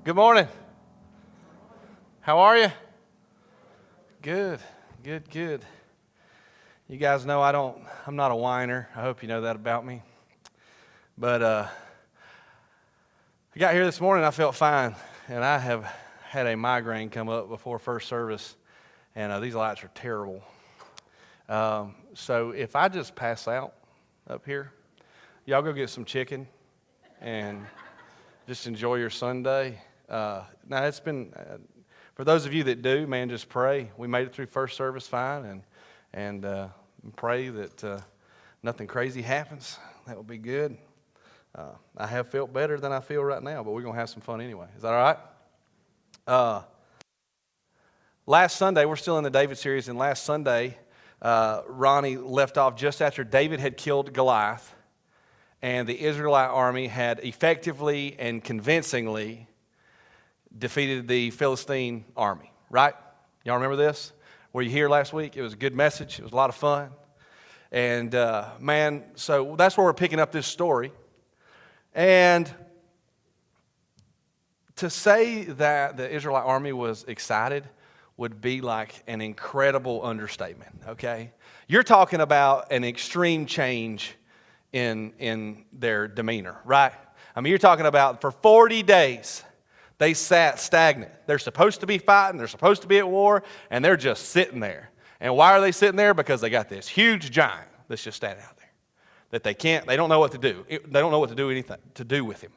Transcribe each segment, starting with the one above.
Good morning. How are you? Good. You guys know I'm not a whiner. I hope you know that about me. But I got here this morning, I felt fine. And I have had a migraine come up before first service. And these lights are terrible. So if I just pass out up here, y'all go get some chicken and just enjoy your Sunday. Now it's been, for those of you that do, man, just pray. We made it through first service fine, and pray that nothing crazy happens. That would be good. I have felt better than I feel right now, but we're going to have some fun anyway. Is that all right? Last Sunday, we're still in the David series, and last Sunday, Ronnie left off just after David had killed Goliath, and the Israelite army had effectively and convincingly defeated the Philistine army, right? Y'all remember this? Were you here last week? It was a good message. It was a lot of fun. And man, so that's where we're picking up this story. And to say that the Israelite army was excited would be like an incredible understatement, okay? You're talking about an extreme change in their demeanor, right? I mean, you're talking about for 40 days, they sat stagnant. They're supposed to be fighting. They're supposed to be at war, and they're just sitting there. And why are they sitting there? Because they got this huge giant that's just standing out there that they don't know what to do. They don't know what to do with him.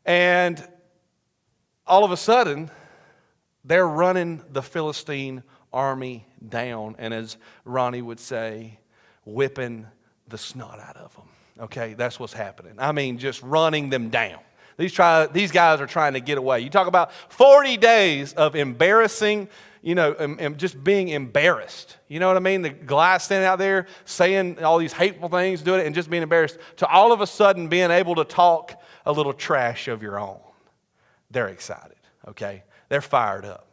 And all of a sudden, they're running the Philistine army down, and as Ronnie would say, whipping the snot out of them. Okay, that's what's happening. I mean, just running them down. These guys are trying to get away. You talk about 40 days of embarrassing, just being embarrassed. You know what I mean? The Goliath standing out there saying all these hateful things, doing it, and just being embarrassed, to all of a sudden being able to talk a little trash of your own. They're excited, okay? They're fired up.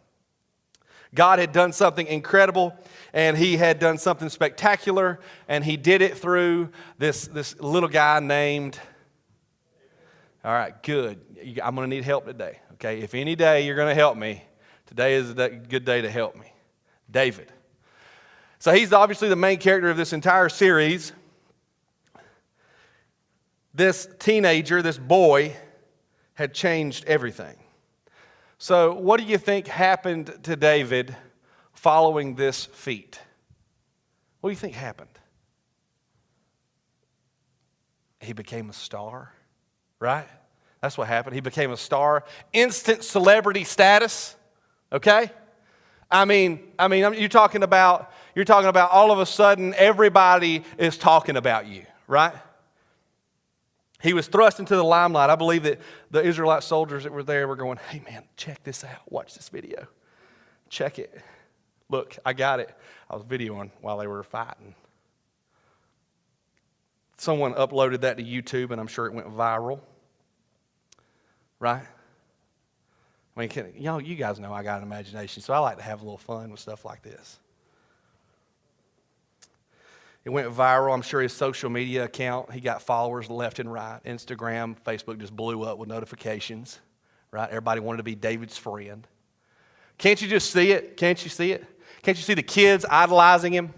God had done something incredible, and he had done something spectacular, and he did it through this little guy named... All right, good. I'm going to need help today, okay? If any day you're going to help me, today is a good day to help me. David. So he's obviously the main character of this entire series. This teenager, this boy, had changed everything. So what do you think happened to David following this feat? What do you think happened? He became a star. Right? That's what happened. He became a star. Instant celebrity status. Okay? I mean, you're talking about all of a sudden everybody is talking about you, right? He was thrust into the limelight. I believe that the Israelite soldiers that were there were going, "Hey man, check this out. Watch this video. Check it. Look, I got it." I was videoing while they were fighting. Someone uploaded that to YouTube, and I'm sure it went viral. Right? I mean, you guys know I got an imagination, so I like to have a little fun with stuff like this. It went viral. I'm sure his social media account, he got followers left and right. Instagram, Facebook just blew up with notifications. Right? Everybody wanted to be David's friend. Can't you just see it? Can't you see it? Can't you see the kids idolizing him?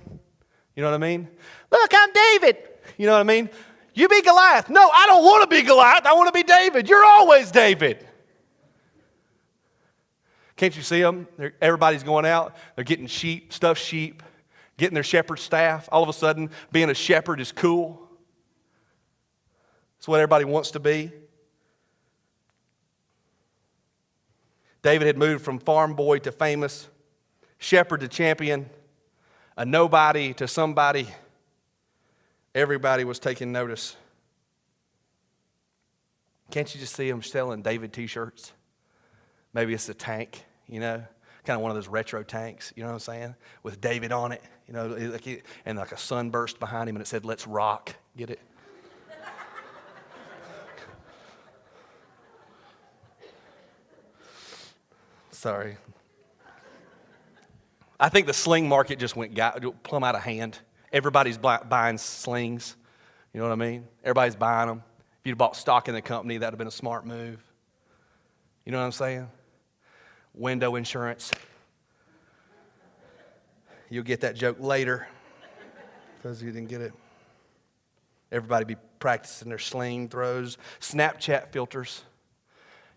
You know what I mean? Look, I'm David. You know what I mean? You be Goliath. No, I don't want to be Goliath. I want to be David. You're always David. Can't you see them? Everybody's going out. They're getting stuffed sheep, getting their shepherd staff. All of a sudden, being a shepherd is cool. It's what everybody wants to be. David had moved from farm boy to famous, shepherd to champion, a nobody to somebody. Everybody was taking notice. Can't you just see them selling David t-shirts? Maybe it's a tank, kind of one of those retro tanks, you know what I'm saying? With David on it, and like a sunburst behind him, and it said, "Let's rock." Get it? Sorry. I think the sling market just went plumb out of hand. Everybody's buying slings. You know what I mean? Everybody's buying them. If you'd bought stock in the company, that would have been a smart move. You know what I'm saying? Window insurance. You'll get that joke later because you didn't get it. Everybody be practicing their sling throws. Snapchat filters.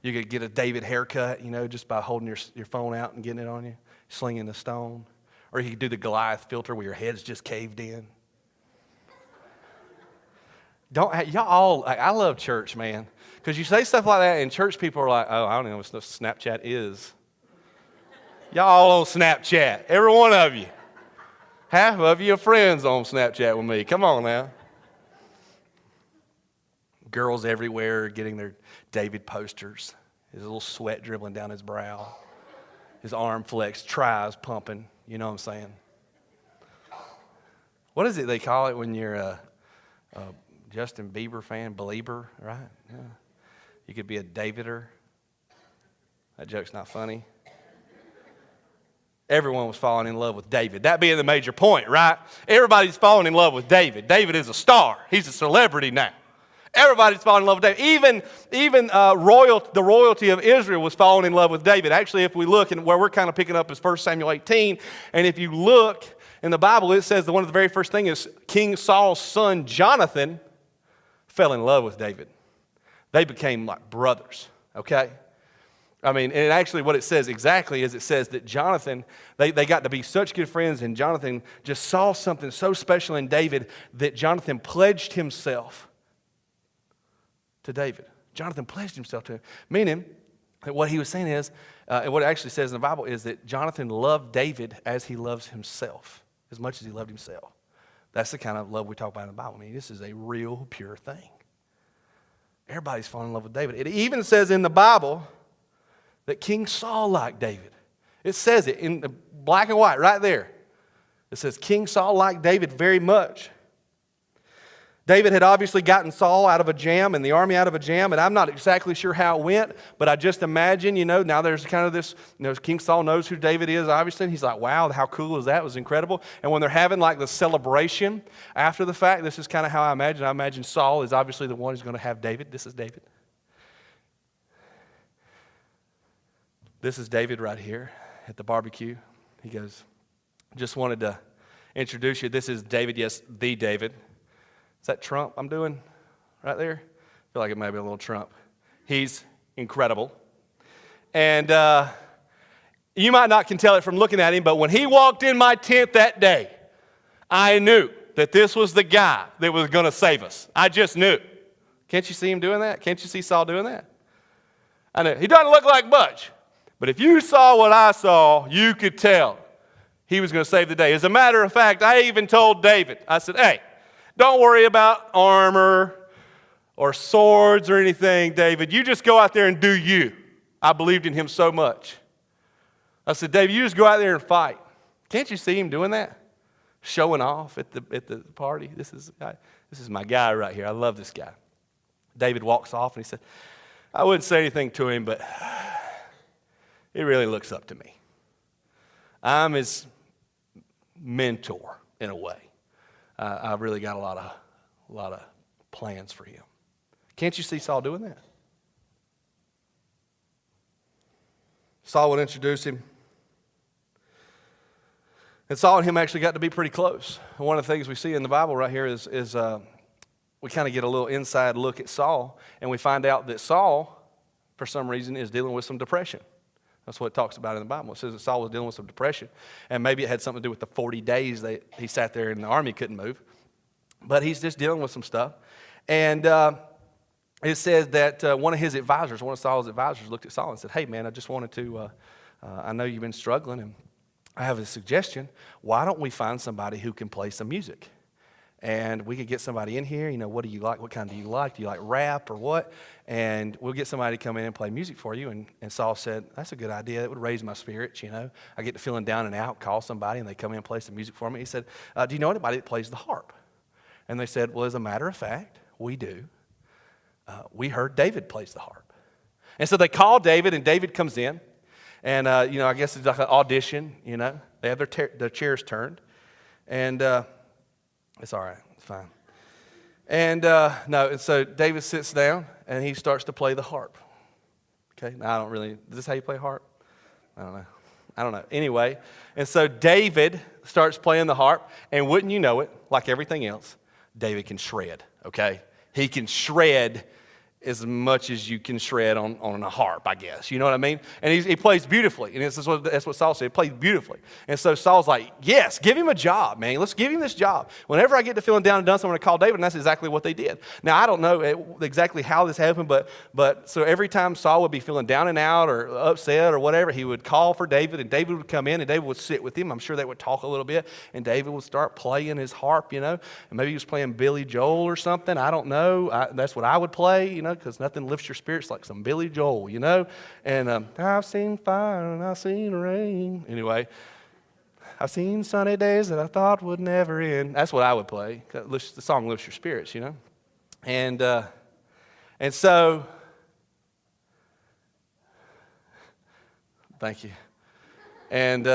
You could get a David haircut, just by holding your phone out and getting it on you, slinging the stone. Or you could do the Goliath filter where your head's just caved in. I love church, man. Because you say stuff like that and church people are like, oh, I don't know what Snapchat is. Y'all on Snapchat, every one of you. Half of you are friends on Snapchat with me. Come on now. Girls everywhere getting their David posters. His little sweat dribbling down his brow. His arm flexed, tries pumping. You know what I'm saying? What is it they call it when you're a Justin Bieber fan? Belieber, right? Yeah. You could be a Davider. That joke's not funny. Everyone was falling in love with David. That being the major point, right? Everybody's falling in love with David. David is a star. He's a celebrity now. Everybody's falling in love with David. Even the royalty of Israel was falling in love with David. Actually, if we look, and where we're kind of picking up is 1 Samuel 18, and if you look in the Bible, it says that one of the very first things is King Saul's son Jonathan fell in love with David. They became like brothers, okay? I mean, and actually what it says exactly is it says that Jonathan, they got to be such good friends, and Jonathan just saw something so special in David that Jonathan pledged himself to David. Jonathan pledged himself to him, meaning that what he was saying is, and what it actually says in the Bible is that Jonathan loved David as he loves himself, as much as he loved himself. That's the kind of love we talk about in the Bible. I mean, this is a real, pure thing. Everybody's falling in love with David. It even says in the Bible that King Saul liked David. It says it in black and white right there. It says King Saul liked David very much. David had obviously gotten Saul out of a jam and the army out of a jam, and I'm not exactly sure how it went, but I just imagine, now there's kind of this, King Saul knows who David is, obviously, and he's like, wow, how cool is that? It was incredible. And when they're having like the celebration after the fact, this is kind of how I imagine. I imagine Saul is obviously the one who's going to have David. This is David. This is David right here at the barbecue. He goes, just wanted to introduce you. This is David, yes, the David. Is that Trump I'm doing right there? I feel like it might be a little Trump. He's incredible. And you might not can tell it from looking at him, but when he walked in my tent that day, I knew that this was the guy that was going to save us. I just knew. Can't you see him doing that? Can't you see Saul doing that? I know. He doesn't look like much. But if you saw what I saw, you could tell he was going to save the day. As a matter of fact, I even told David, I said, hey, don't worry about armor or swords or anything, David. You just go out there and do you. I believed in him so much. I said, David, you just go out there and fight. Can't you see him doing that? Showing off at the party. This is my guy right here. I love this guy. David walks off and he said, I wouldn't say anything to him, but he really looks up to me. I'm his mentor in a way. I've really got a lot of plans for him. Can't you see Saul doing that? Saul would introduce him. And Saul and him actually got to be pretty close. And one of the things we see in the Bible right here is we kind of get a little inside look at Saul, and we find out that Saul, for some reason, is dealing with some depression. That's what it talks about in the Bible. It says that Saul was dealing with some depression. And maybe it had something to do with the 40 days that he sat there in the army, couldn't move. But he's just dealing with some stuff. And it says that one of Saul's advisors looked at Saul and said, hey, man, I just wanted to, I know you've been struggling, and I have a suggestion. Why don't we find somebody who can play some music? And we could get somebody in here, what do you like? What kind do you like? Do you like rap or what? And we'll get somebody to come in and play music for you. And Saul said, that's a good idea. It would raise my spirits, I get to feeling down and out, call somebody, and they come in and play some music for me. He said, do you know anybody that plays the harp? And they said, well, as a matter of fact, we do. We heard David plays the harp. And so they call David, and David comes in. And, I guess it's like an audition, They have their chairs turned. And it's all right. It's fine. And and so David sits down, and he starts to play the harp. Okay, now is this how you play harp? I don't know. Anyway, and so David starts playing the harp, and wouldn't you know it, like everything else, David can shred, okay? He can shred as much as you can shred on a harp, I guess. You know what I mean? And he plays beautifully. And that's what Saul said. He plays beautifully. And so Saul's like, yes, give him a job, man. Let's give him this job. Whenever I get to feeling down and done, I'm going to call David, and that's exactly what they did. Now, I don't know exactly how this happened, but so every time Saul would be feeling down and out or upset or whatever, he would call for David, and David would come in, and David would sit with him. I'm sure they would talk a little bit, and David would start playing his harp, and maybe he was playing Billy Joel or something. I don't know. That's what I would play, because nothing lifts your spirits like some Billy Joel, And I've seen fire and I've seen rain. Anyway, I've seen sunny days that I thought would never end. That's what I would play. The song lifts your spirits, And so, thank you. And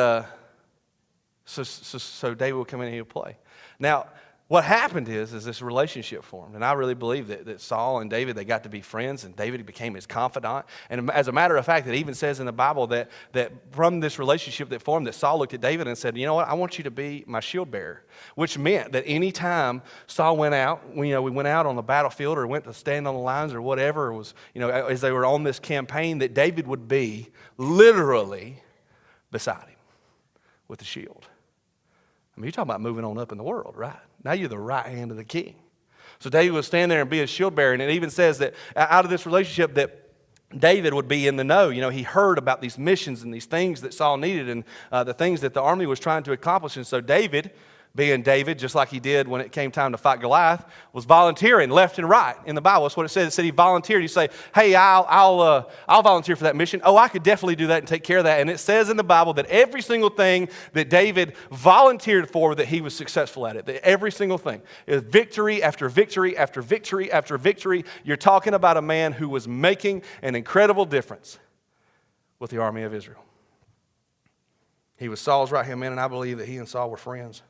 so David would come in and he would play. Now, what happened is this relationship formed. And I really believe that Saul and David, they got to be friends, and David became his confidant. And as a matter of fact, it even says in the Bible that from this relationship that formed, that Saul looked at David and said, you know what, I want you to be my shield bearer. Which meant that any time Saul went out, we went out on the battlefield or went to stand on the lines or whatever, it was, as they were on this campaign, that David would be literally beside him with the shield. I mean, you're talking about moving on up in the world, right? Now you're the right hand of the king. So David would stand there and be a shield bearer. And it even says that out of this relationship that David would be in the know. He heard about these missions and these things that Saul needed and the things that the army was trying to accomplish. And so David, being David, just like he did when it came time to fight Goliath, was volunteering left and right in the Bible. That's what it said. It said he volunteered. You say, hey, I'll volunteer for that mission. Oh, I could definitely do that and take care of that. And it says in the Bible that every single thing that David volunteered for, that he was successful at it. That every single thing. It was victory after victory after victory after victory. You're talking about a man who was making an incredible difference with the army of Israel. He was Saul's right-hand man, and I believe that he and Saul were friends.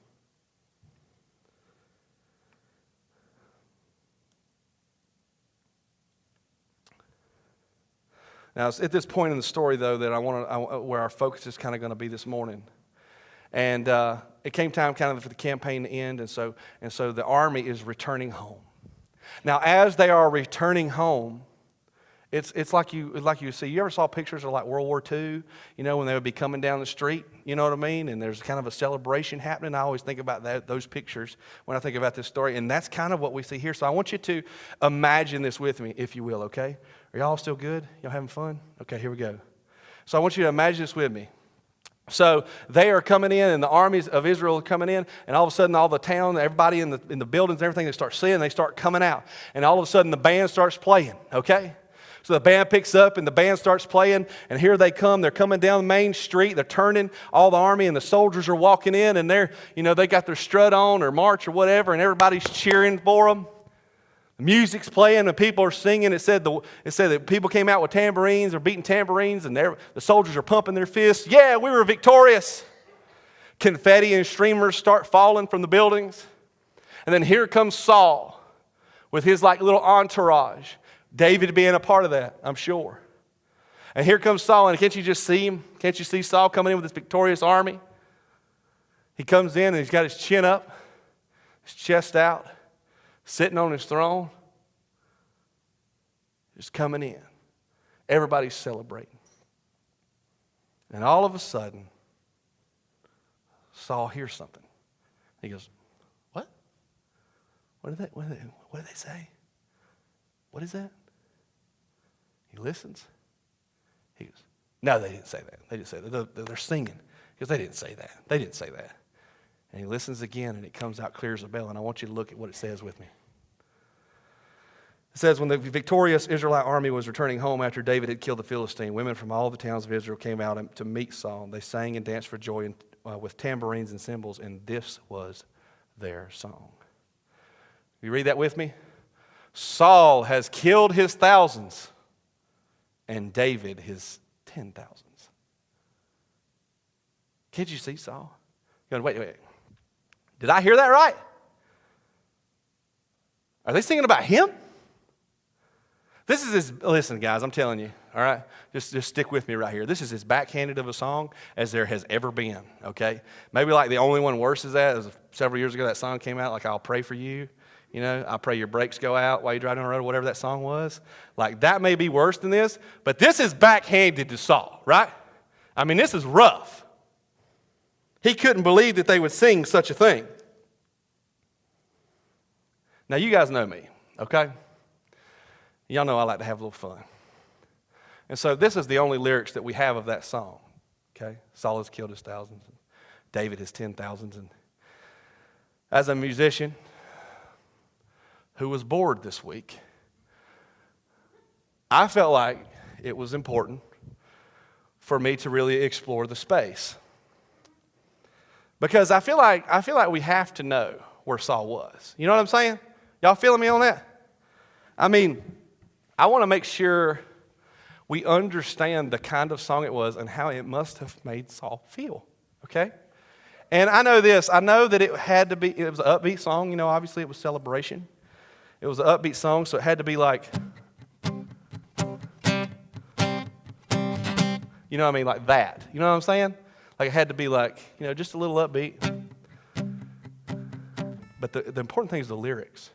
Now, it's at this point in the story, though, that where our focus is kind of going to be this morning. And it came time kind of for the campaign to end, and so the army is returning home. Now, as they are returning home, it's like you see. You ever saw pictures of like World War II? When they would be coming down the street. You know what I mean? And there's kind of a celebration happening. I always think about those pictures when I think about this story, and that's kind of what we see here. So I want you to imagine this with me, if you will. Okay? Are y'all still good? Y'all having fun? Okay, here we go. So I want you to imagine this with me. So they are coming in, and the armies of Israel are coming in, and all of a sudden all the town, everybody in the buildings and everything, they start seeing, they start coming out. And all of a sudden the band starts playing, okay? So the band picks up and the band starts playing, and here they come. They're coming down the main street. They're turning all the army, and the soldiers are walking in, and they got their strut on or march or whatever, and everybody's cheering for them. The music's playing and people are singing. It said that people came out with tambourines or beating tambourines, and the soldiers are pumping their fists. Yeah, we were victorious. Confetti and streamers start falling from the buildings. And then here comes Saul with his like little entourage. David being a part of that, I'm sure. And here comes Saul, and can't you just see him? Can't you see Saul coming in with his victorious army? He comes in and he's got his chin up, his chest out, sitting on his throne, just coming in. Everybody's celebrating. And all of a sudden, Saul hears something. He goes, what? What did they say? What is that? He listens. He goes, no, they didn't say that. They didn't say that. They're singing. Because they didn't say that. They didn't say that. And he listens again, and it comes out clear as a bell. And I want you to look at what it says with me. It says, when the victorious Israelite army was returning home after David had killed the Philistine, women from all the towns of Israel came out to meet Saul. They sang and danced for joy with tambourines and cymbals, and this was their song. You read that with me? Saul has killed his thousands, and David his 10,000s. Can't you see Saul? You're going, wait. Did I hear that right? Are they singing about him? Listen, guys, I'm telling you, all right? Just stick with me right here. This is as backhanded of a song as there has ever been, okay? Maybe like the only one worse is that, several years ago that song came out, like I'll pray for you. You know, I pray your brakes go out while you drive down the road, or whatever that song was. Like that may be worse than this, but this is backhanded to Saul, right? I mean, this is rough. He couldn't believe that they would sing such a thing. Now, you guys know me, okay? Y'all know I like to have a little fun. And so this is the only lyrics that we have of that song, okay? Saul has killed his thousands, and David his 10,000s. And as a musician who was bored this week, I felt like it was important for me to really explore the space. Because I feel like we have to know where Saul was. You know what I'm saying? Y'all feeling me on that? I mean, I want to make sure we understand the kind of song it was and how it must have made Saul feel, okay? And I know this. I know that it was an upbeat song. You know, obviously it was celebration. It was an upbeat song, so it had to be like, you know what I mean, like that. You know what I'm saying? Like it had to be like, you know, just a little upbeat. But the important thing is the lyrics.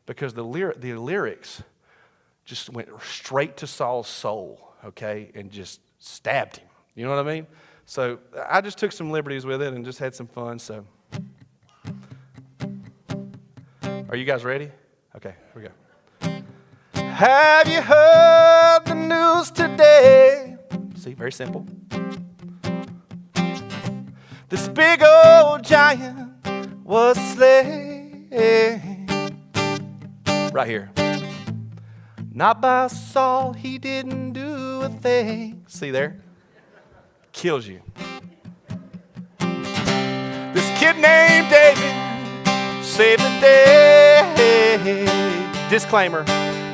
Because the lyrics just went straight to Saul's soul, okay, and just stabbed him. You know what I mean? So I just took some liberties with it and just had some fun. So, are you guys ready? Okay, here we go. Have you heard the news today? See, very simple. This big old giant was slain. Right here. Not by Saul, he didn't do a thing. See there? Kills you. This kid named David saved the day. Disclaimer.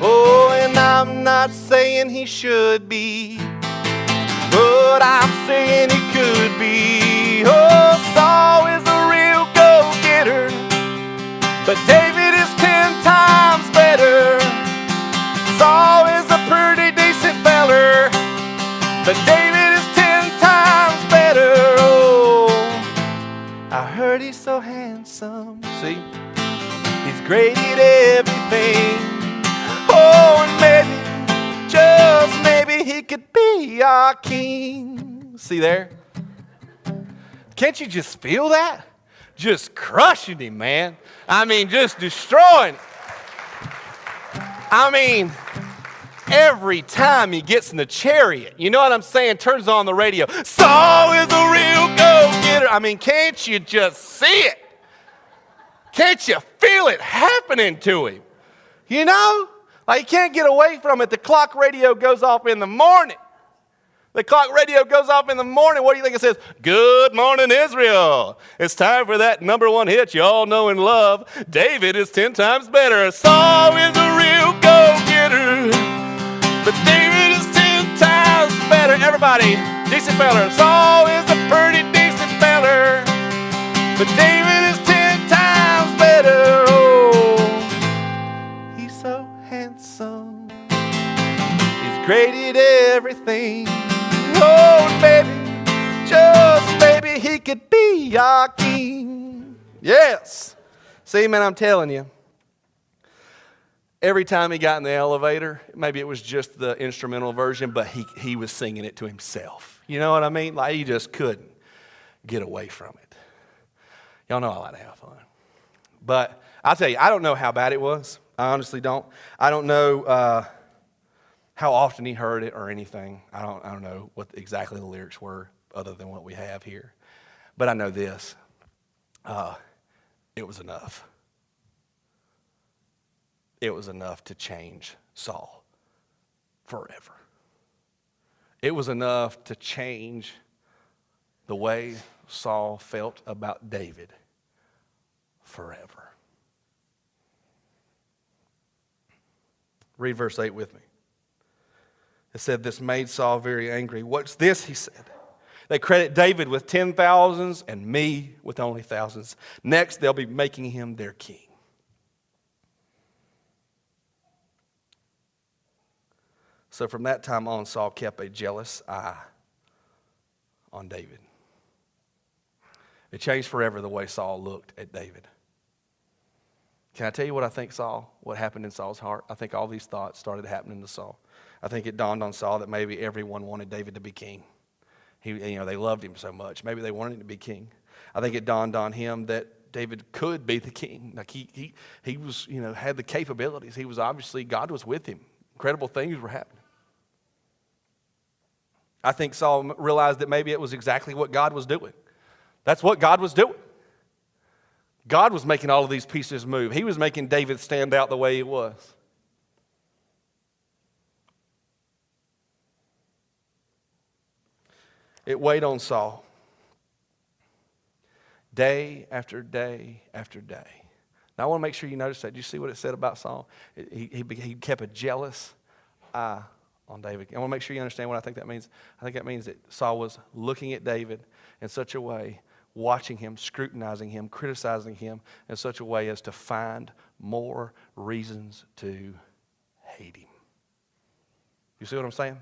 Oh, and I'm not saying he should be, but I'm saying he could be. Oh, Saul is a real go-getter, but David is 10 times better. Saul is a pretty decent feller, but David is 10 times better. Oh, I heard he's so handsome. See, he's great at everything. Oh, and maybe, just maybe, he could be our king. See there? Can't you just feel that? Just crushing him, man. I mean, just destroying him. I mean, every time he gets in the chariot, you know what I'm saying, turns on the radio, Saul is a real go-getter. I mean, can't you just see it? Can't you feel it happening to him? You know? Like, you can't get away from it. The clock radio goes off in the morning. The clock radio goes off in the morning. What do you think it says? Good morning, Israel. It's time for that number one hit you all know and love. David is 10 times better. Saul is a real go-getter, but David is 10 times better. Everybody, decent feller. Saul is a pretty decent feller, but David is 10 times better. Oh, he's so handsome. He's great at everything. Oh, baby, just maybe he could be our king. Yes. See, man, I'm telling you, every time he got in the elevator, maybe it was just the instrumental version, but he was singing it to himself. You know what I mean? Like, he just couldn't get away from it. Y'all know I like to have fun. But I'll tell you, I don't know how bad it was. I honestly don't. I don't know how often he heard it or anything. I don't know what exactly the lyrics were other than what we have here. But I know this. It was enough. It was enough to change Saul forever. It was enough to change the way Saul felt about David forever. Read verse 8 with me. It said, this made Saul very angry. What's this, he said. They credit David with 10,000s and me with only thousands. Next, they'll be making him their king. So from that time on, Saul kept a jealous eye on David. It changed forever the way Saul looked at David. Can I tell you what I think what happened in Saul's heart? I think all these thoughts started happening to Saul. I think it dawned on Saul that maybe everyone wanted David to be king. They loved him so much. Maybe they wanted him to be king. I think it dawned on him that David could be the king. Like he was, had the capabilities. He was obviously, God was with him. Incredible things were happening. I think Saul realized that maybe it was exactly what God was doing. That's what God was doing. God was making all of these pieces move. He was making David stand out the way he was. It weighed on Saul day after day after day. Now, I want to make sure you notice that. Did you see what it said about Saul? He kept a jealous eye on David. I want to make sure you understand what I think that means. I think that means that Saul was looking at David in such a way, watching him, scrutinizing him, criticizing him in such a way as to find more reasons to hate him. You see what I'm saying?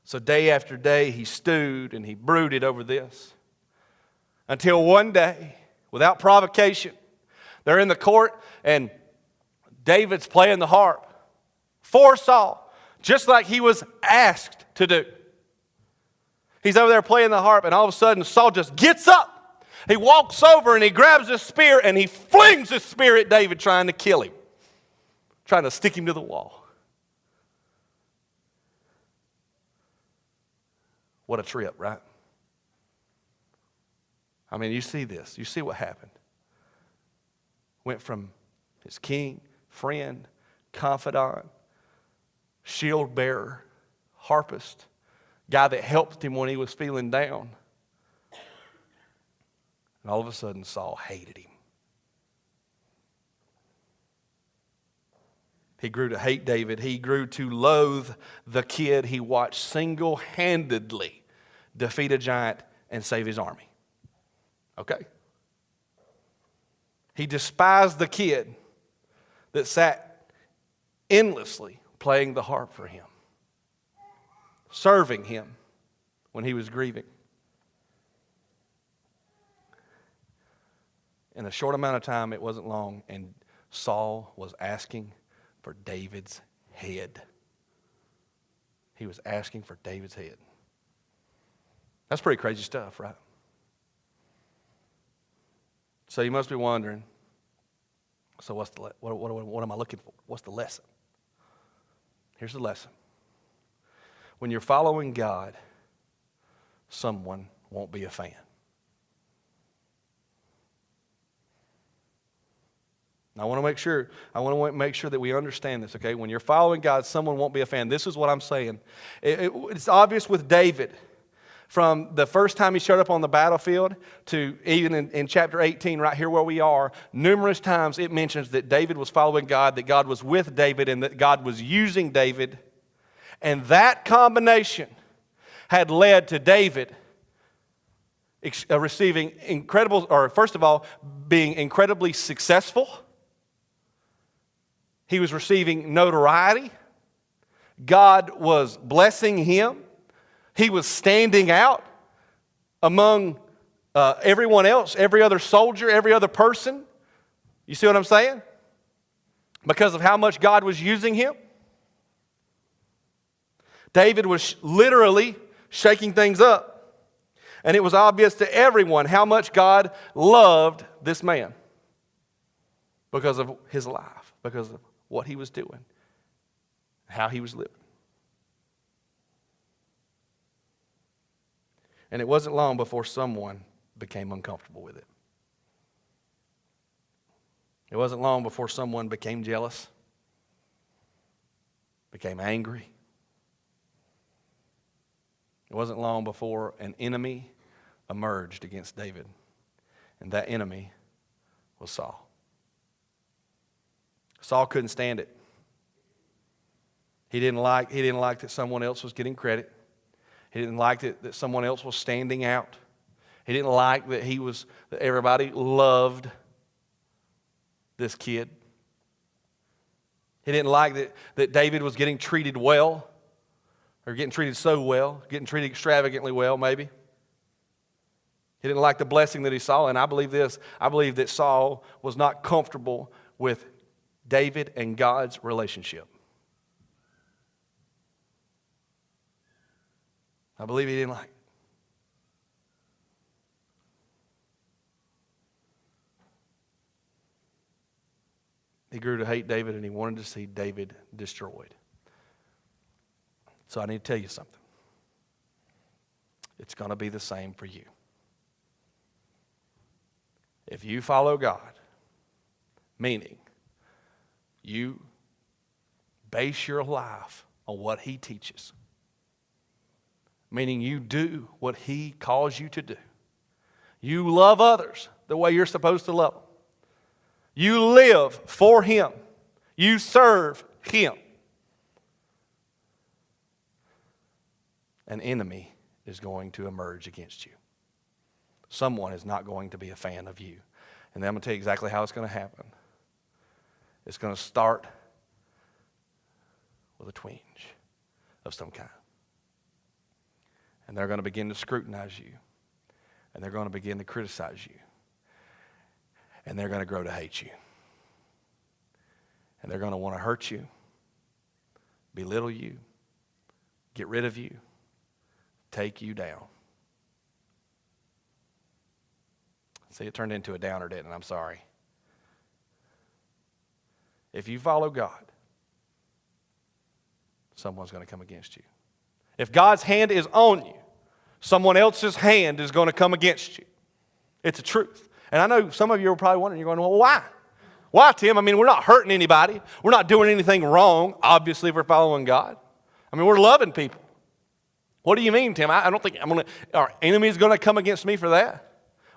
So day after day, he stewed and he brooded over this until one day, without provocation, they're in the court and David's playing the harp for Saul, just like he was asked to do. He's over there playing the harp, and all of a sudden Saul just gets up. He walks over and he grabs his spear and he flings his spear at David, trying to kill him, trying to stick him to the wall. What a trip, right? I mean, you see this. You see what happened. Went from his king, friend, confidant, shield bearer, harpist, guy that helped him when he was feeling down. And all of a sudden, Saul hated him. He grew to hate David. He grew to loathe the kid he watched single-handedly defeat a giant and save his army. Okay? He despised the kid that sat endlessly playing the harp for him, serving him when he was grieving. In a short amount of time, it wasn't long, and Saul was asking for David's head. He was asking for David's head. That's pretty crazy stuff, right? So you must be wondering, so what am I looking for? What's the lesson? Here's the lesson. When you're following God, someone won't be a fan. I want to make sure that we understand this, okay? When you're following God, someone won't be a fan. This is what I'm saying. It's obvious with David. From the first time he showed up on the battlefield to even in chapter 18, right here where we are, numerous times it mentions that David was following God, that God was with David, and that God was using David. And that combination had led to David receiving first of all, being incredibly successful. He was receiving notoriety. God was blessing him. He was standing out among everyone else, every other soldier, every other person. You see what I'm saying? Because of how much God was using him. David was literally shaking things up. And it was obvious to everyone how much God loved this man because of his life, because of what he was doing, how he was living. And it wasn't long before someone became uncomfortable with it. It wasn't long before someone became jealous, became angry. It wasn't long before an enemy emerged against David, and that enemy was Saul. Saul couldn't stand it. He didn't like that someone else was getting credit. He didn't like that someone else was standing out. He didn't like that that everybody loved this kid. He didn't like that David was getting treated well, or getting treated so well, getting treated extravagantly well, maybe. He didn't like the blessing that he saw, and I believe this. I believe that Saul was not comfortable with David and God's relationship. I believe he didn't like it. He grew to hate David, and he wanted to see David destroyed. So I need to tell you something. It's going to be the same for you. If you follow God, meaning you base your life on what He teaches, meaning you do what He calls you to do, you love others the way you're supposed to love them, you live for Him, you serve Him, an enemy is going to emerge against you. Someone is not going to be a fan of you. And I'm going to tell you exactly how it's going to happen. It's going to start with a twinge of some kind. And they're going to begin to scrutinize you. And they're going to begin to criticize you. And they're going to grow to hate you. And they're going to want to hurt you, belittle you, get rid of you, take you down. See, it turned into a downer, didn't it? I'm sorry. If you follow God, someone's going to come against you. If God's hand is on you, someone else's hand is going to come against you. It's a truth. And I know some of you are probably wondering, you're going, well, why? Why, Tim? I mean, we're not hurting anybody. We're not doing anything wrong, obviously, if we're following God. I mean, we're loving people. What do you mean, Tim? I don't think our enemy is going to come against me for that.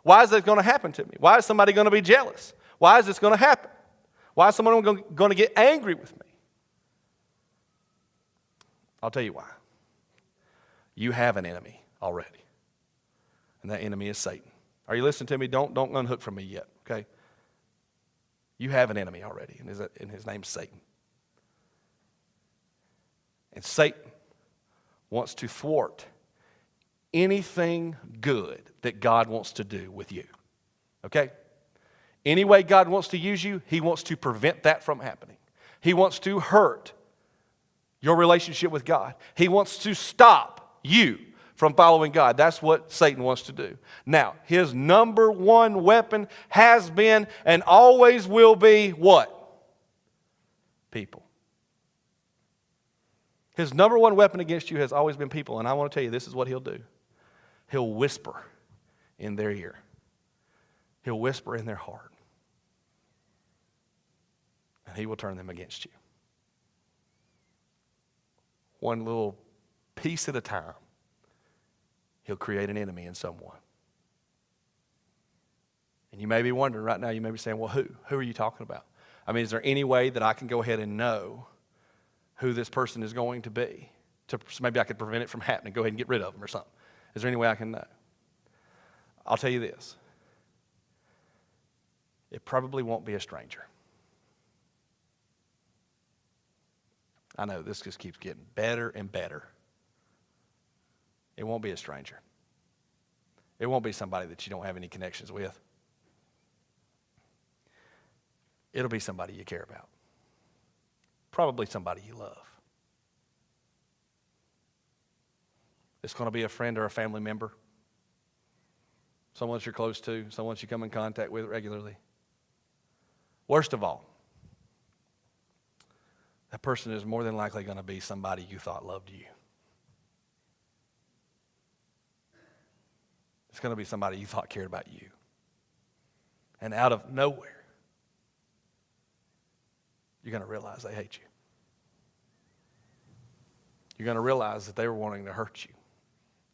Why is that going to happen to me? Why is somebody going to be jealous? Why is this going to happen? Why is someone going to get angry with me? I'll tell you why. You have an enemy already. And that enemy is Satan. Are you listening to me? Don't unhook from me yet, okay? You have an enemy already, and his name's Satan. And Satan wants to thwart anything good that God wants to do with you. Okay? Any way God wants to use you, He wants to prevent that from happening. He wants to hurt your relationship with God. He wants to stop you from following God. That's what Satan wants to do. Now, his number one weapon has been and always will be what? People. His number one weapon against you has always been people. And I want to tell you, this is what he'll do. He'll whisper in their ear. He'll whisper in their heart. And he will turn them against you. One little piece at a time, he'll create an enemy in someone. And you may be wondering right now, you may be saying, well, who? Who are you talking about? I mean, is there any way that I can go ahead and know who this person is going to be? So maybe I could prevent it from happening, go ahead and get rid of them or something. Is there any way I can know? I'll tell you this. It probably won't be a stranger. I know this just keeps getting better and better. It won't be a stranger. It won't be somebody that you don't have any connections with. It'll be somebody you care about. Probably somebody you love. It's going to be a friend or a family member. Someone that you're close to, someone that you come in contact with regularly. Worst of all, that person is more than likely going to be somebody you thought loved you. It's going to be somebody you thought cared about you. And out of nowhere, you're going to realize they hate you. You're going to realize that they were wanting to hurt you,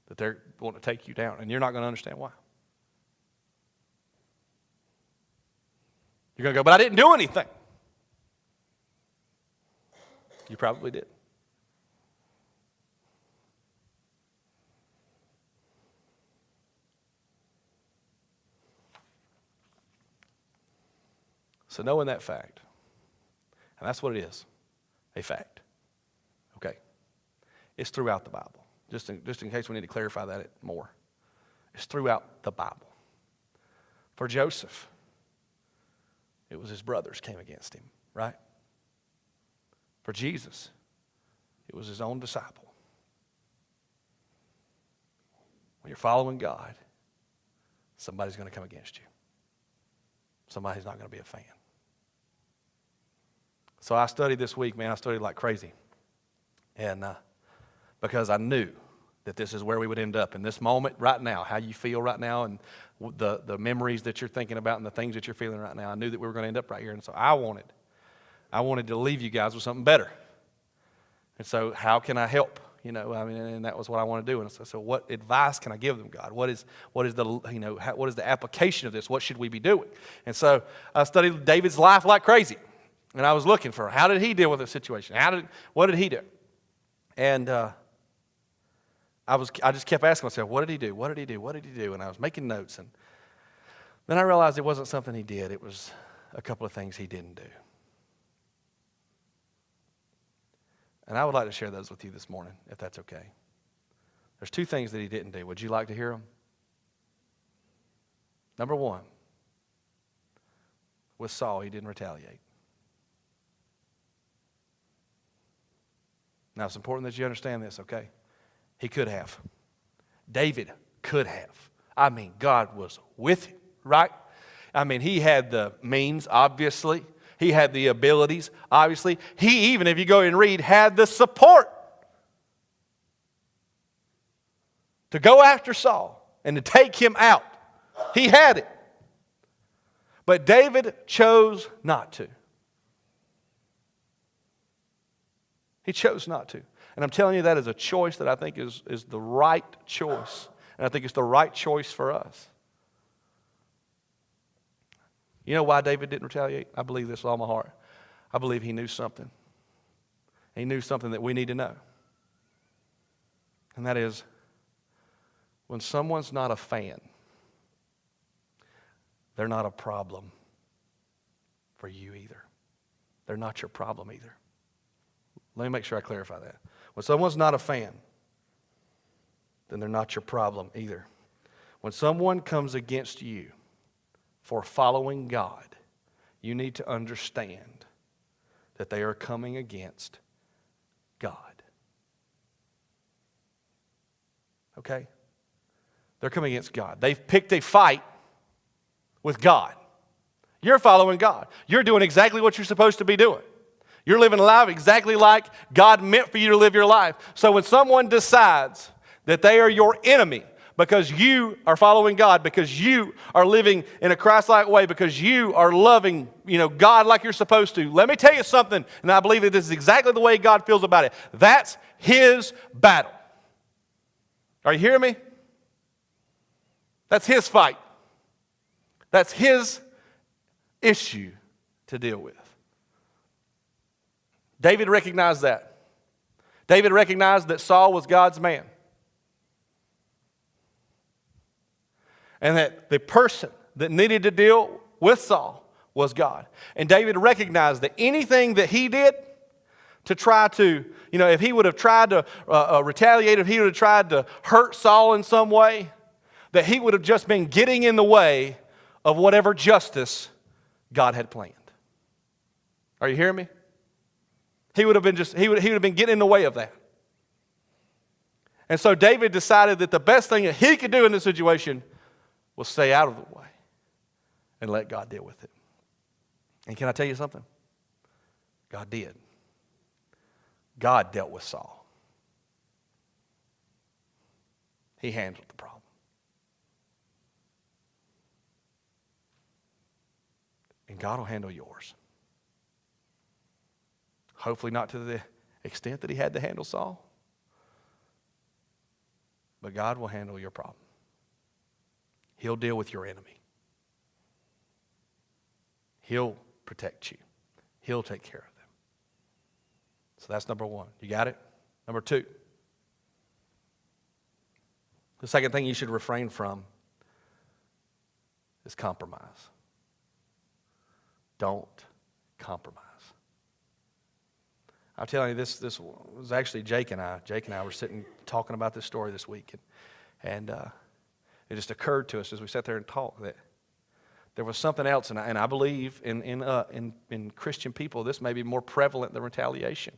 that they're wanting to take you down, and you're not going to understand why. You're going to go, but I didn't do anything. You probably did. So knowing that fact, and that's what it is. a fact. Okay. It's throughout the Bible. Just in case we need to clarify that more. It's throughout the Bible. For Joseph, it was his brothers came against him, right? For Jesus, it was his own disciple. When you're following God, somebody's going to come against you. Somebody's not going to be a fan. So I studied this week, man. I studied like crazy. And because I knew that this is where we would end up in this moment right now, how you feel right now and the memories that you're thinking about and the things that you're feeling right now. I knew that we were going to end up right here. And so I wanted to leave you guys with something better. And so how can I help? And that was what I want to do. And so what advice can I give them, God? What is the application of this? What should we be doing? And so I studied David's life like crazy. And I was looking for how did he deal with the situation? What did he do? And I just kept asking myself, what did he do? What did he do? What did he do? And I was making notes. And then I realized it wasn't something he did. It was a couple of things he didn't do. And I would like to share those with you this morning, if that's okay. There's 2 things that he didn't do. Would you like to hear them? Number 1, with Saul, he didn't retaliate. Now, it's important that you understand this, okay? He could have. David could have. I mean, God was with him, right? I mean, he had the means, obviously. He had the abilities, obviously. He even, if you go and read, had the support to go after Saul and to take him out. He had it. But David chose not to. He chose not to. And I'm telling you that is a choice that I think is the right choice. And I think it's the right choice for us. You know why David didn't retaliate? I believe this with all my heart. I believe he knew something. He knew something that we need to know. And that is, when someone's not a fan, they're not a problem for you either. They're not your problem either. Let me make sure I clarify that. When someone's not a fan, then they're not your problem either. When someone comes against you for following God, you need to understand that they are coming against God. Okay? They're coming against God. They've picked a fight with God. You're following God. You're doing exactly what you're supposed to be doing. You're living a life exactly like God meant for you to live your life. So when someone decides that they are your enemy because you are following God, because you are living in a Christ-like way, because you are loving, God like you're supposed to, let me tell you something, and I believe that this is exactly the way God feels about it. That's His battle. Are you hearing me? That's His fight. That's His issue to deal with. David recognized that. David recognized that Saul was God's man. And that the person that needed to deal with Saul was God. And David recognized that anything that he did to try to, if he would have tried to retaliate, if he would have tried to hurt Saul in some way, that he would have just been getting in the way of whatever justice God had planned. Are you hearing me? He would have been getting in the way of that. And so David decided that the best thing that he could do in this situation was stay out of the way and let God deal with it. And can I tell you something? God did. God dealt with Saul. He handled the problem. And God will handle yours. Hopefully not to the extent that he had to handle Saul. But God will handle your problem. He'll deal with your enemy. He'll protect you. He'll take care of them. So that's number 1. You got it? Number 2. The second thing you should refrain from is compromise. Don't compromise. I'm telling you, this was actually Jake and I. Jake and I were sitting talking about this story this week, and it just occurred to us as we sat there and talked that there was something else, and I believe in Christian people, this may be more prevalent than retaliation.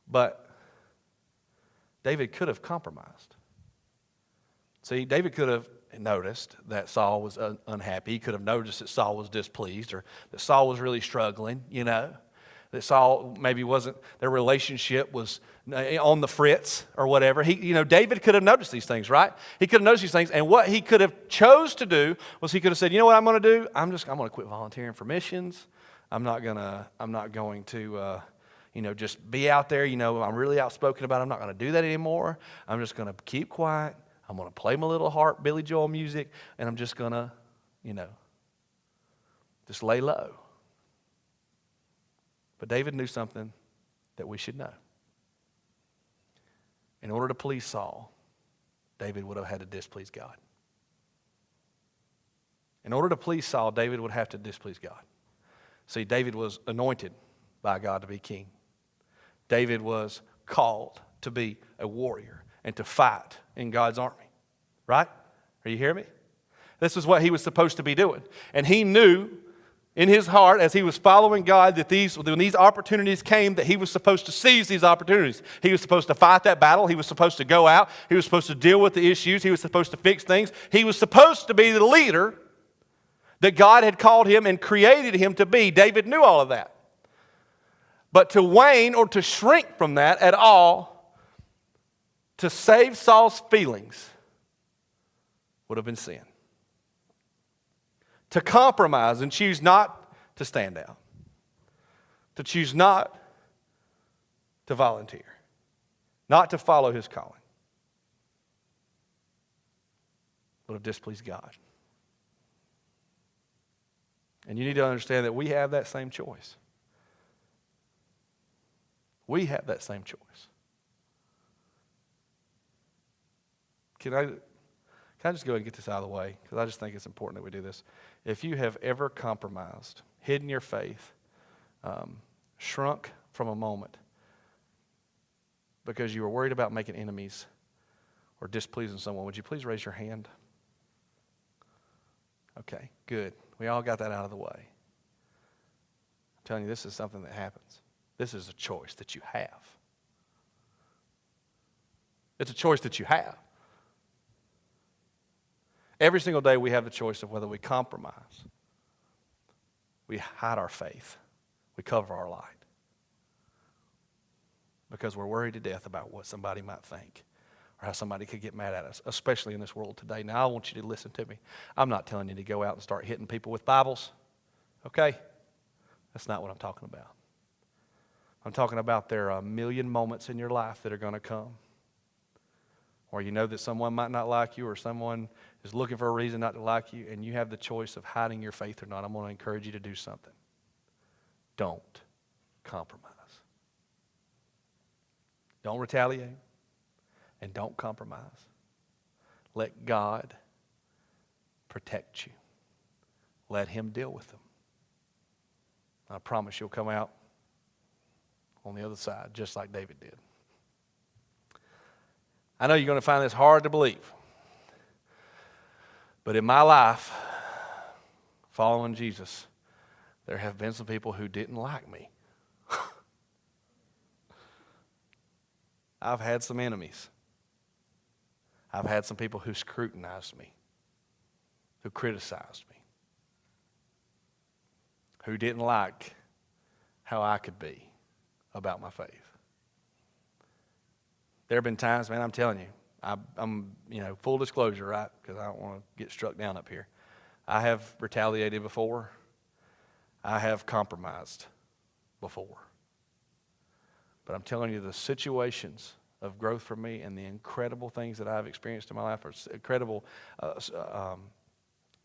But David could have compromised. See, David could have noticed that Saul was unhappy. He could have noticed that Saul was displeased, or that Saul was really struggling, that Saul maybe wasn't, their relationship was on the fritz or whatever. David could have noticed these things, right? He could have noticed these things, and what he could have chose to do was he could have said, you know what I'm going to do? I'm going to quit volunteering for missions. I'm not going to just be out there. I'm really outspoken about it. I'm not going to do that anymore. I'm just going to keep quiet. I'm going to play my little harp, Billy Joel music, and I'm just going to, just lay low. But David knew something that we should know. In order to please Saul, David would have had to displease God. In order to please Saul, David would have to displease God. See, David was anointed by God to be king. David was called to be a warrior and to fight in God's army. Right? Are you hearing me? This is what he was supposed to be doing. And he knew in his heart, as he was following God, that when these opportunities came, that he was supposed to seize these opportunities. He was supposed to fight that battle. He was supposed to go out. He was supposed to deal with the issues. He was supposed to fix things. He was supposed to be the leader that God had called him and created him to be. David knew all of that. But to wane or to shrink from that at all, to save Saul's feelings, would have been sin. To compromise and choose not to stand out. To choose not to volunteer. Not to follow his calling. Would have displeased God. And you need to understand that we have that same choice. We have that same choice. Can I just go ahead and get this out of the way? Because I just think it's important that we do this. If you have ever compromised, hidden your faith, shrunk from a moment because you were worried about making enemies or displeasing someone, would you please raise your hand? Okay, good. We all got that out of the way. I'm telling you, this is something that happens. This is a choice that you have. It's a choice that you have. Every single day we have the choice of whether we compromise, we hide our faith, we cover our light. Because we're worried to death about what somebody might think or how somebody could get mad at us, especially in this world today. Now I want you to listen to me. I'm not telling you to go out and start hitting people with Bibles, okay? That's not what I'm talking about. I'm talking about there are a million moments in your life that are going to come where you know that someone might not like you or someone is looking for a reason not to like you, and you have the choice of hiding your faith or not. I'm going to encourage you to do something. Don't compromise. Don't retaliate, and don't compromise. Let God protect you. Let Him deal with them. I promise you'll come out on the other side, just like David did. I know you're going to find this hard to believe. But in my life, following Jesus, there have been some people who didn't like me. I've had some enemies. I've had some people who scrutinized me, who criticized me, who didn't like how I could be about my faith. There have been times, man, I'm telling you, I'm full disclosure, right? Because I don't want to get struck down up here. I have retaliated before. I have compromised before. But I'm telling you, the situations of growth for me and the incredible things that I've experienced in my life are incredible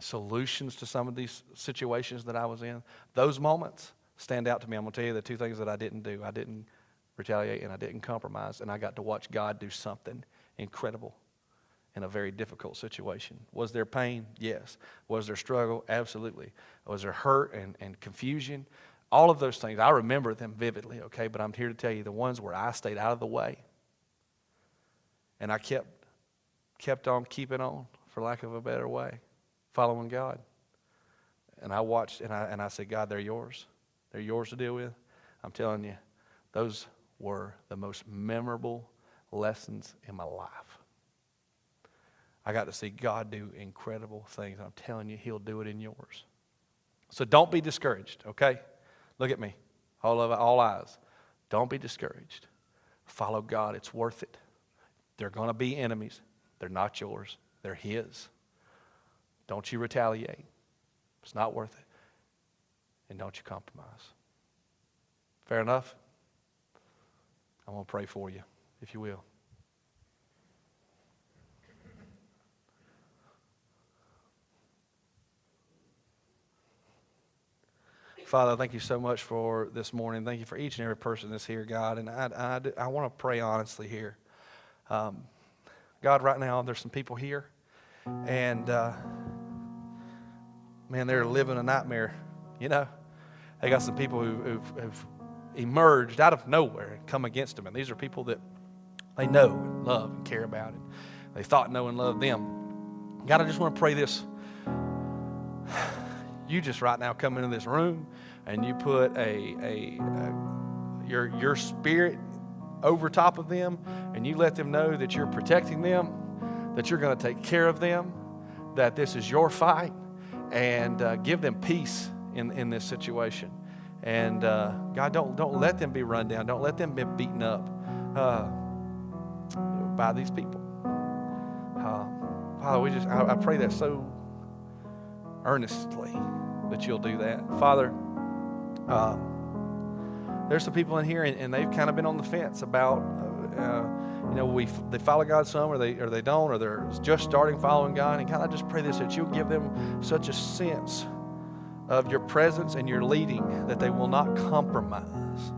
solutions to some of these situations that I was in. Those moments stand out to me. I'm going to tell you the two things that I didn't do. I didn't retaliate and I didn't compromise, and I got to watch God do something incredible in a very difficult situation. Was there pain? Yes. Was there struggle? Absolutely. Was there hurt and confusion? All of those things, I remember them vividly, okay? But I'm here to tell you the ones where I stayed out of the way and I kept on keeping on, for lack of a better way, following God. And I watched and I said, God, they're yours. They're yours to deal with. I'm telling you, those were the most memorable lessons in my life. I got to see God do incredible things. I'm telling you, He'll do it in yours. So don't be discouraged, okay? Look at me, all eyes. Don't be discouraged. Follow God. It's worth it. They're going to be enemies. They're not yours. They're His. Don't you retaliate. It's not worth it. And don't you compromise. Fair enough? I'm going to pray for you, if you will. Father, thank you so much for this morning. Thank you for each and every person that's here, God. And I want to pray honestly here. God, right now, there's some people here. And, man, they're living a nightmare. You know, they got some people who've emerged out of nowhere and come against them. And these are people that they know and love and care about. And they thought, know, and love them. God, I just want to pray this. You just right now come into this room and you put your spirit over top of them, and you let them know that you're protecting them, that you're going to take care of them, that this is your fight, and give them peace in this situation. And God, don't let them be run down. Don't let them be beaten up by these people. Father, I pray that so earnestly that you'll do that. Father, there's some people in here and they've kind of been on the fence about, they follow God some or they don't, or they're just starting following God. And God, I just pray this, that you'll give them such a sense of your presence and your leading that they will not compromise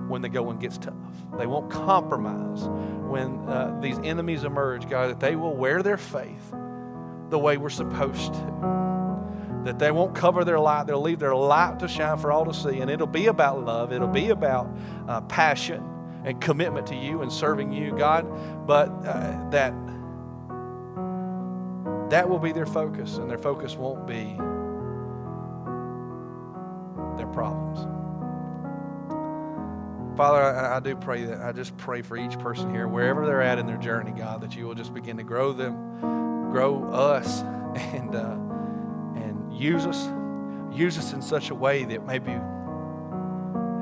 when the going gets tough. They won't compromise when these enemies emerge, God, that they will wear their faith the way we're supposed to. That they won't cover their light. They'll leave their light to shine for all to see. And it'll be about love. It'll be about passion and commitment to you and serving you, God. But that will be their focus. And their focus won't be their problems. Father, I do pray that. I just pray for each person here, wherever they're at in their journey, God, that you will just begin to grow them, grow us, and use us in such a way that maybe,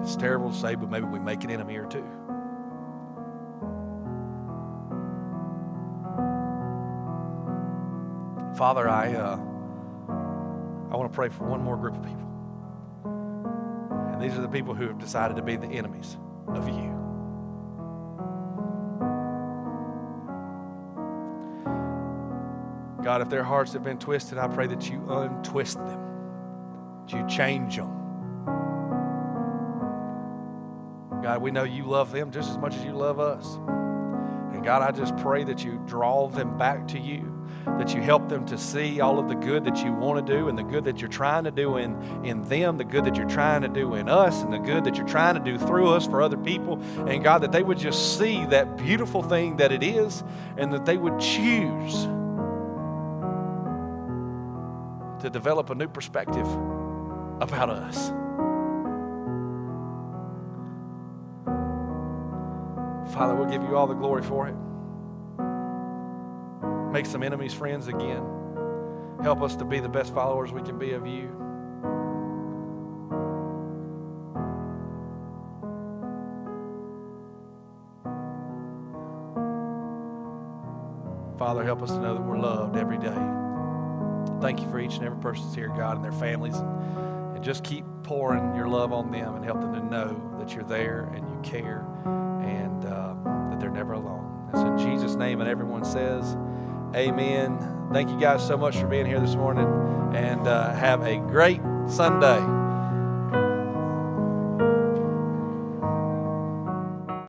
it's terrible to say, but maybe we make an enemy or two. Father, I want to pray for one more group of people. And these are the people who have decided to be the enemies of you. God, if their hearts have been twisted, I pray that you untwist them, that you change them. God, we know you love them just as much as you love us. And God, I just pray that you draw them back to you, that you help them to see all of the good that you want to do and the good that you're trying to do in them, the good that you're trying to do in us, and the good that you're trying to do through us for other people. And God, that they would just see that beautiful thing that it is, and that they would choose to develop a new perspective about us. Father, we'll give you all the glory for it. Make some enemies friends again. Help us to be the best followers we can be of you. Father, help us to know that we're loved every day. Thank you for each and every person that's here, God, and their families. And just keep pouring your love on them and help them to know that you're there and you care, and that they're never alone. It's in Jesus' name, and everyone says, amen. Thank you guys so much for being here this morning, and have a great Sunday.